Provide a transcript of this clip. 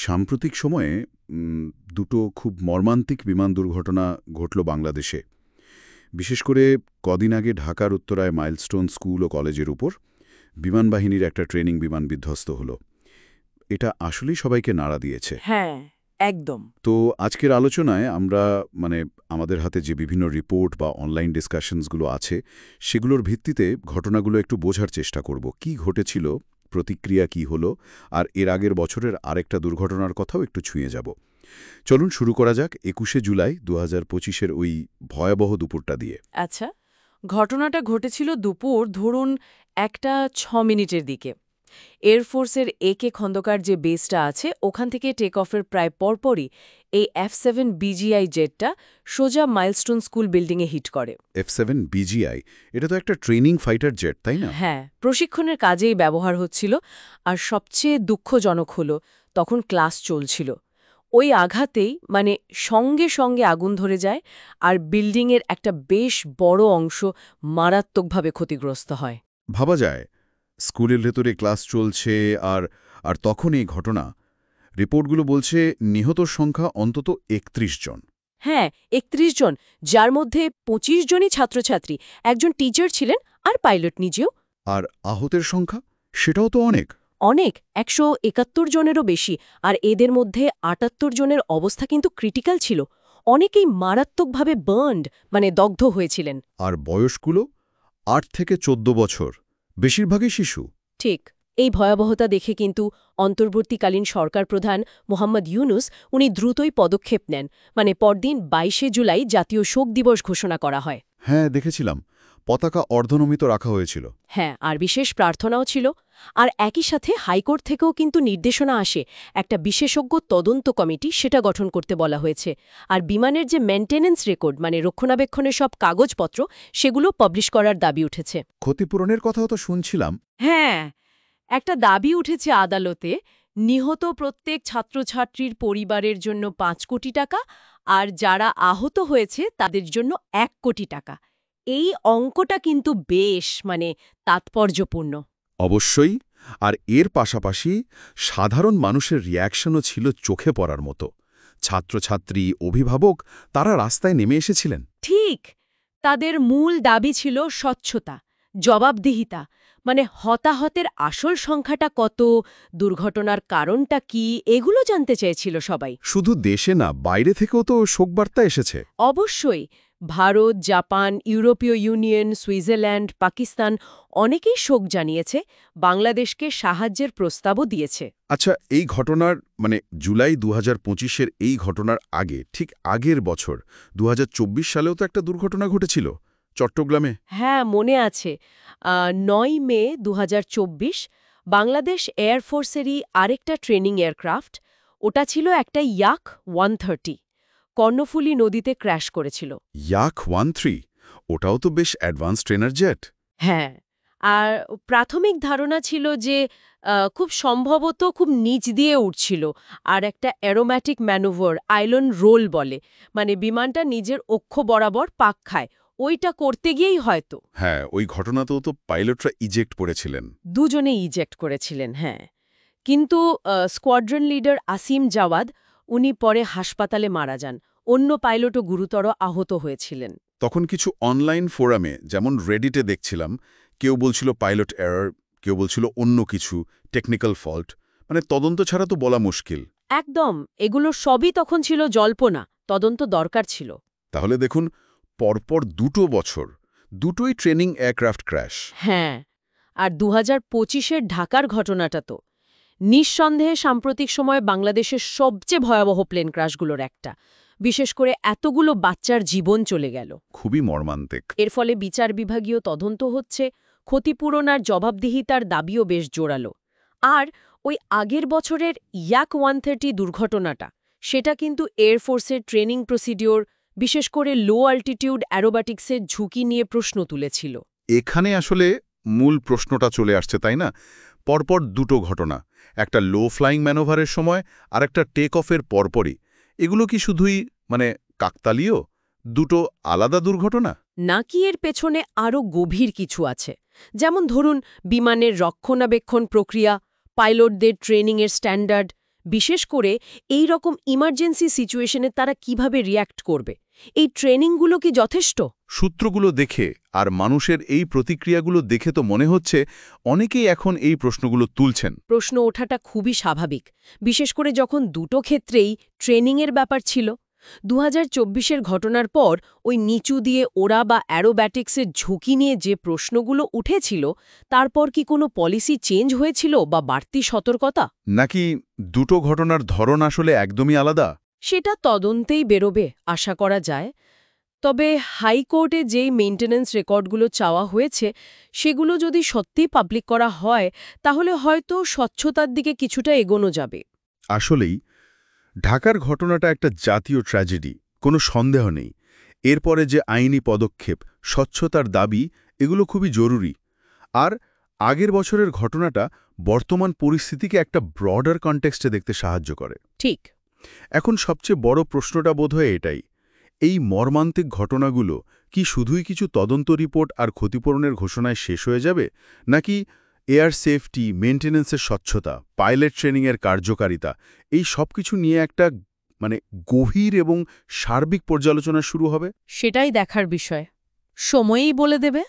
সাম্প্রতিক সময়ে দুটো খুব মর্মান্তিক বিমান দুর্ঘটনা ঘটল বাংলাদেশে। বিশেষ করে কদিন আগে ঢাকার উত্তরায় মাইলস্টোন স্কুল ও কলেজের উপর বিমানবাহিনীর একটা ট্রেনিং বিমান বিধ্বস্ত হল। এটা আসলেই সবাইকে নাড়া দিয়েছে। হ্যাঁ, একদম। তো আজকের আলোচনায় আমরা আমাদের হাতে যে বিভিন্ন রিপোর্ট বা অনলাইন ডিসকাশনসগুলো আছে সেগুলোর ভিত্তিতে ঘটনাগুলো একটু বোঝার চেষ্টা করব। কি ঘটেছিল, প্রতিক্রিয়া কি হলো, আর এর আগের বছরের আরেকটা দুর্ঘটনার কথাও একটু ছুঁয়ে যাব। চলুন শুরু করা যাক ২১শে জুলাই ২০২৫-এর ওই ভয়াবহ দুপুরটা দিয়ে। আচ্ছা, ঘটনাটা ঘটেছিল দুপুর ধরুন 1:06 দিকে। এয়ারফোর্সের একে খন্দকার যে বেসটা আছে ওখান থেকে টেক অফের প্রায় পরপরই এই F7 BGI জেটটা সোজা মাইলস্টোন স্কুল বিল্ডিংয়ে হিট করে। F7 BGI, এটা তো একটা ট্রেনিং ফাইটার জেট, তাই না? হ্যাঁ, প্রশিক্ষণের কাজেই ব্যবহার হচ্ছিল। আর সবচেয়ে দুঃখজনক হলো তখন ক্লাস চলছিল। ওই আঘাতেই সঙ্গে সঙ্গে আগুন ধরে যায় আর বিল্ডিংয়ের একটা বেশ বড় অংশ মারাত্মকভাবে ক্ষতিগ্রস্ত হয়। ভাবা যায়, স্কুলের ভেতরে ক্লাস চলছে আর আর তখন এই ঘটনা। রিপোর্টগুলো বলছে নিহতর সংখ্যা অন্তত ৩১ জন। হ্যাঁ, ৩১ জন, যার মধ্যে ২৫ জনই ছাত্রছাত্রী, একজন টিচার ছিলেন আর পাইলট নিজেও। আর আহতের সংখ্যা, সেটাও তো অনেক। অনেক, ১৭১ জনেরও বেশি। আর এদের মধ্যে ৭৮ জনের অবস্থা কিন্তু ক্রিটিক্যাল ছিল। অনেকেই মারাত্মকভাবে দগ্ধ হয়েছিলেন। আর বয়সগুলো ৮ থেকে ১৪ বছর, বেশিরভাগই শিশু। ঠিক। এই ভয়াবহতা দেখে কিন্তু অন্তর্বর্তীকালীন সরকার প্রধান মোহাম্মদ ইউনুস উনি দ্রুতই পদক্ষেপ নেন। পরদিন ২২শে জুলাই জাতীয় শোক দিবস ঘোষণা করা হয়। হ্যাঁ, দেখেছিলাম। পতাকা অর্ধনমিত রাখা হয়েছিল। হ্যাঁ, আর বিশেষ প্রার্থনাও ছিল। আর একই সাথে হাইকোর্ট থেকেও কিন্তু নির্দেশনা আসে, একটা বিশেষজ্ঞ তদন্ত কমিটি সেটা গঠন করতে বলা হয়েছে। আর বিমানের যে মেইনটেনেন্স রেকর্ড রক্ষণাবেক্ষণের সব কাগজপত্র সেগুলো পাবলিশ করার দাবি উঠেছে। ক্ষতিপূরণের কথাও তো শুনছিলাম। হ্যাঁ, একটা দাবি উঠেছে আদালতে, নিহত প্রত্যেক ছাত্রছাত্রীর পরিবারের জন্য ৫ কোটি টাকা আর যারা আহত হয়েছে তাদের জন্য ১ কোটি টাকা। এই অঙ্কটা কিন্তু বেশ তাৎপর্যপূর্ণ। অবশ্যই। আর এর পাশাপাশি সাধারণ মানুষের রিয়াকশনও ছিল চোখে পড়ার মতো। ছাত্রছাত্রী, অভিভাবক, তারা রাস্তায় নেমে এসেছিলেন। ঠিক। তাদের মূল দাবি ছিল স্বচ্ছতা, জবাবদিহিতা। হতাহতের আসল সংখ্যাটা কত, দুর্ঘটনার কারণটা কি, এগুলো জানতে চেয়েছিল সবাই। শুধু দেশে না, বাইরে থেকেও তো শোকবার্তা এসেছে। অবশ্যই। ভারত, জাপান, ইউরোপীয় ইউনিয়ন, সুইজারল্যান্ড, পাকিস্তান অনেকেই শোক জানিয়েছে, বাংলাদেশকে সাহায্যের প্রস্তাবও দিয়েছে। আচ্ছা, এই ঘটনার জুলাই ২০২৫-এর এই ঘটনার আগে, ঠিক আগের বছর ২০২৪ সালেও তো একটা দুর্ঘটনা ঘটেছিল চট্টগ্রামে। হ্যাঁ, মনে আছে। ৯ মে ২০২৪ বাংলাদেশ এয়ারফোর্সেরই আরেকটা ট্রেনিং এয়ারক্রাফট, ওটা ছিল একটা ইয়াক 130, কর্ণফুলী নদীতে ক্র্যাশ করেছিল। ইয়াক 13, ওটাও তো বেশ অ্যাডভান্স ট্রেনার জেট। হ্যাঁ, আর প্রাথমিক ধারণা ছিল যে খুব সম্ভবত খুব নিচ দিয়ে উঠছিল আর একটা অ্যারোম্যাটিক ম্যানুভার, আইলন রোল বলে, বিমানটা নিজের অক্ষ বরাবর পাক খায়, ওইটা করতে গিয়েই হয়তো। হ্যাঁ, ওই ঘটনাতেও তো পাইলটরা ইজেক্ট করেছিলেন। দুজনে ইজেক্ট করেছিলেন, হ্যাঁ। কিন্তু স্কোয়াড্রন লিডার আসিম জাওয়াদ উনি পরে হাসপাতালে মারা যান। অন্য পাইলটও গুরুতর আহত হয়েছিলেন। তখন কিছু অনলাইন ফোরামে, যেমন রেডিটে দেখছিলাম, কেউ বলছিল পাইলট এরর, কেউ বলছিল অন্য কিছু, টেকনিক্যাল ফল্ট। তদন্ত ছাড়া তো বলা মুশকিল। একদম, এগুলো সবই তখন ছিল জল্পনা, তদন্ত দরকার ছিল। তাহলে দেখুন, পরপর ২ বছর, দুটোই ট্রেনিং এয়ারক্রাফট ক্র্যাশ। হ্যাঁ, আর ২০২৫-এর ঢাকার ঘটনাটা তো নিঃসন্দেহে সাম্প্রতিক সময়ে বাংলাদেশের সবচেয়ে ভয়াবহ প্লেন ক্র্যাশগুলোর একটা। বিশেষ করে এতগুলো বাচ্চার জীবন চলে গেল। খুবই মর্মান্তিক। এর ফলে বিচার বিভাগীয় তদন্ত হচ্ছে, ক্ষতিপূরণ আর জবাবদিহিতার দাবিও বেশ জোরালো। আর ওই আগের বছরের ইয়াক 130 দুর্ঘটনাটা, সেটা কিন্তু এয়ারফোর্সের ট্রেনিং প্রসিডিওর, বিশেষ করে লো অল্টিটিউড অ্যারোবাটিক্সের ঝুঁকি নিয়ে প্রশ্ন তুলেছিল। এখানে আসলে মূল প্রশ্নটা চলে আসছে, তাই না? পরপর দুটো ঘটনা, একটা লো ফ্লাইং ম্যানোভারের সময় আর একটা টেক অফের পরপরই। এগুলো কি শুধুই কাকতালীয়, দুটো আলাদা দুর্ঘটনা? নাকি এর পেছনে আরও গভীর কিছু আছে? যেমন ধরুন, বিমানের রক্ষণাবেক্ষণ প্রক্রিয়া, পাইলটদের ট্রেনিংয়ের স্ট্যান্ডার্ড, বিশেষ করে এই রকম ইমার্জেন্সি সিচুয়েশনে তারা কিভাবে রিয়্যাক্ট করবে। এই ট্রেনিংগুলো কি যথেষ্ট? সূত্রগুলো দেখে আর মানুষের এই প্রতিক্রিয়াগুলো দেখে তো মনে হচ্ছে অনেকেই এখন এই প্রশ্নগুলো তুলছেন। প্রশ্ন ওঠাটা খুবই স্বাভাবিক, বিশেষ করে যখন দুটো ক্ষেত্রেই ট্রেনিংয়ের ব্যাপার ছিল। 2024-এর ঘটনার পর ওই নিচু দিয়ে ওড়া বা অ্যারোব্যাটিক্সের ঝুঁকি নিয়ে যে প্রশ্নগুলো উঠেছিল, তারপর কি কোনো পলিসি চেঞ্জ হয়েছিল বা বাড়তি সতর্কতা? নাকি দুটো ঘটনার ধরন আসলে একদমই আলাদা? সেটা তদন্তেই বেরোবে আশা করা যায়। তবে হাইকোর্টে যেই মেইনটেন্যান্স রেকর্ডগুলো চাওয়া হয়েছে, সেগুলো যদি সত্যিই পাবলিক করা হয়, তাহলে হয়তো স্বচ্ছতার দিকে কিছুটা এগোনো যাবে। আসলেই ঢাকার ঘটনাটা একটা জাতীয় ট্র্যাজেডি, কোনো সন্দেহ নেই। এরপরে যে আইনি পদক্ষেপ, স্বচ্ছতার দাবি, এগুলো খুবই জরুরি। আর আগের বছরের ঘটনাটা বর্তমান পরিস্থিতিকে একটা ব্রডার কনটেক্সটে দেখতে সাহায্য করে। ঠিক। এখন সবচেয়ে বড় প্রশ্নটা বোধহয় এটাই, এই মর্মান্তিক ঘটনাগুলো কি শুধুই কিছু তদন্ত রিপোর্ট আর ক্ষতিপূরণের ঘোষণায় শেষ হয়ে যাবে, নাকি এয়ার সেফটি, মেইনটেন্যান্সের স্বচ্ছতা, পাইলট ট্রেনিংয়ের কার্যকারিতা, এই সব কিছু নিয়ে একটা গভীর এবং সার্বিক পর্যালোচনা শুরু হবে? সেটাই দেখার বিষয়। সময়ই বলে দেবে।